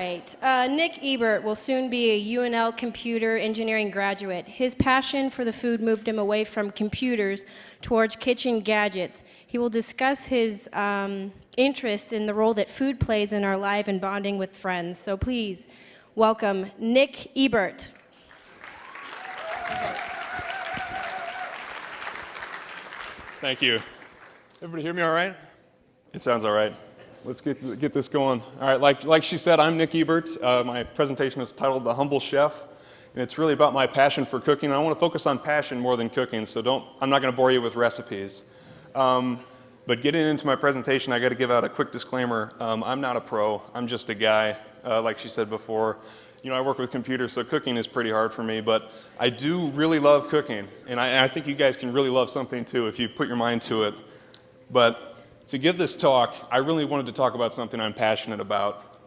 right. Nick Ebert will soon be a UNL computer engineering graduate. His passion for the food moved him away from computers towards kitchen gadgets. He will discuss his interest in the role that food plays in our life and bonding with friends. So please welcome Nick Ebert. Thank you. Everybody hear me all right? It sounds all right. Let's get this going. All right, like she said, I'm Nick Ebert. My presentation is titled The Humble Chef, and it's really about my passion for cooking. I want to focus on passion more than cooking, so I'm not going to bore you with recipes. But getting into my presentation, I got to give out a quick disclaimer. I'm not a pro. I'm just a guy, like she said before. You know, I work with computers, so cooking is pretty hard for me, but I do really love cooking, and I think you guys can really love something too if you put your mind to it. But to give this talk, I really wanted to talk about something I'm passionate about.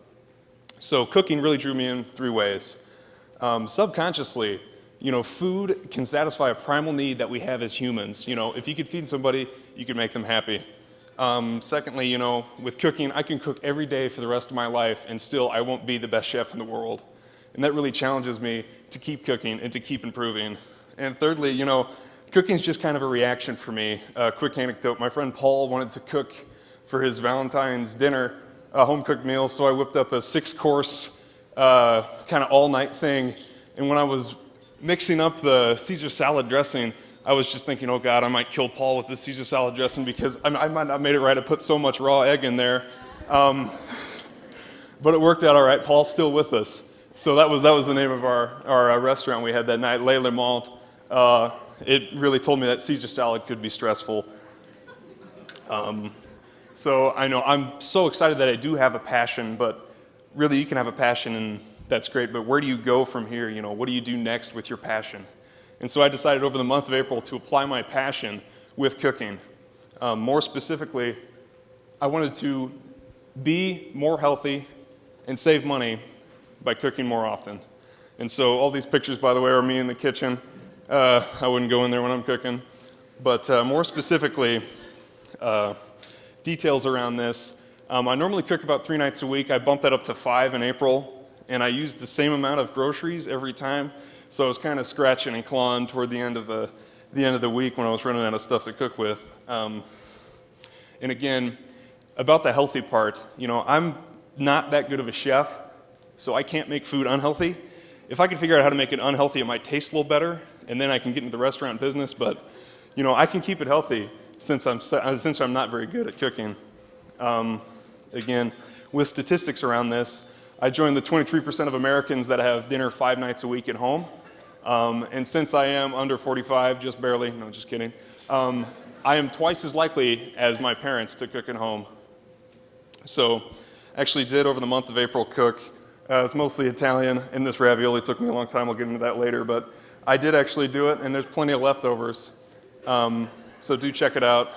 So cooking really drew me in 3 ways. Subconsciously, you know, food can satisfy a primal need that we have as humans. You know, if you could feed somebody, you could make them happy. Secondly, you know, with cooking, I can cook every day for the rest of my life, and still I won't be the best chef in the world. And that really challenges me to keep cooking and to keep improving. And thirdly, you know, cooking is just kind of a reaction for me. Quick anecdote, my friend Paul wanted to cook for his Valentine's dinner, a home-cooked meal, so I whipped up a 6-course kind of all-night thing. And when I was mixing up the Caesar salad dressing, I was just thinking, oh God, I might kill Paul with the Caesar salad dressing because I might not have made it right. I put so much raw egg in there. But it worked out all right. Paul's still with us. So that was the name of our restaurant we had that night, Le Malt. It really told me that Caesar salad could be stressful. So I know I'm so excited that I do have a passion, but really you can have a passion and that's great, but where do you go from here? You know, what do you do next with your passion? And so I decided over the month of April to apply my passion with cooking. More specifically, I wanted to be more healthy and save money by cooking more often. And so all these pictures, by the way, are me in the kitchen. I wouldn't go in there when I'm cooking. But more specifically, details around this. I normally cook about 3 nights a week. I bumped that up to 5 in April, and I used the same amount of groceries every time. So I was kind of scratching and clawing toward the end of the week when I was running out of stuff to cook with. And again, about the healthy part, you know, I'm not that good of a chef, so I can't make food unhealthy. If I could figure out how to make it unhealthy, it might taste a little better, and then I can get into the restaurant business. But, you know, I can keep it healthy since I'm not very good at cooking. Again, with statistics around this, I joined the 23% of Americans that have dinner 5 nights a week at home. And since I am under 45, just barely, no, just kidding, I am twice as likely as my parents to cook at home. So, actually did over the month of April cook. It's mostly Italian, and this ravioli took me a long time. I'll get into that later, but I did actually do it, and there's plenty of leftovers. So do check it out.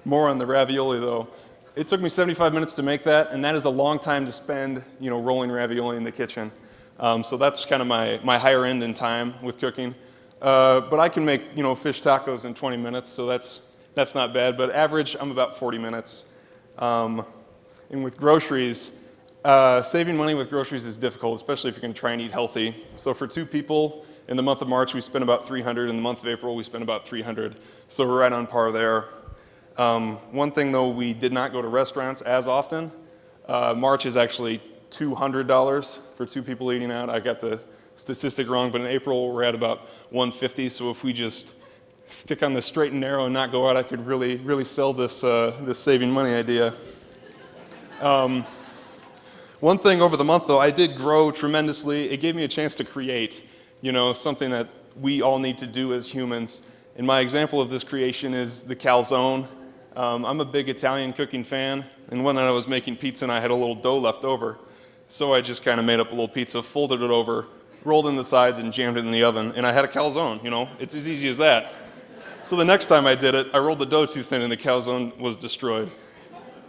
More on the ravioli, though. It took me 75 minutes to make that, and that is a long time to spend, you know, rolling ravioli in the kitchen. So that's kind of my higher end in time with cooking. But I can make, you know, fish tacos in 20 minutes, so that's not bad. But average, I'm about 40 minutes. And with groceries, saving money with groceries is difficult, especially if you're going to try and eat healthy. So for 2 people, in the month of March, we spent about $300. In the month of April, we spent about $300. So we're right on par there. One thing, though, we did not go to restaurants as often. March is actually $200 for 2 people eating out. I got the statistic wrong, but in April, we're at about $150. So if we just stick on the straight and narrow and not go out, I could really, really sell this saving money idea. One thing over the month, though, I did grow tremendously. It gave me a chance to create, you know, something that we all need to do as humans. And my example of this creation is the calzone. I'm a big Italian cooking fan, and one night I was making pizza and I had a little dough left over. So I just kind of made up a little pizza, folded it over, rolled in the sides, and jammed it in the oven, and I had a calzone, you know. It's as easy as that. So the next time I did it, I rolled the dough too thin and the calzone was destroyed.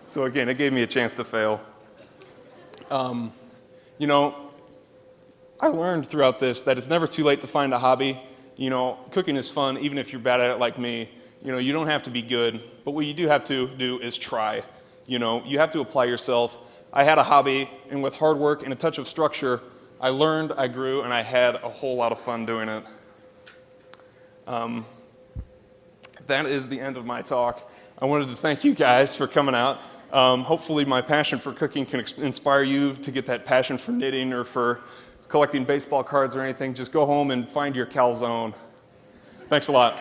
So again, it gave me a chance to fail. You know, I learned throughout this that it's never too late to find a hobby. You know, cooking is fun, even if you're bad at it like me. You know, you don't have to be good, but what you do have to do is try. You know, you have to apply yourself. I had a hobby, and with hard work and a touch of structure, I learned, I grew, and I had a whole lot of fun doing it. That is the end of my talk. I wanted to thank you guys for coming out. Hopefully my passion for cooking can inspire you to get that passion for knitting or for collecting baseball cards or anything. Just go home and find your calzone. Thanks a lot.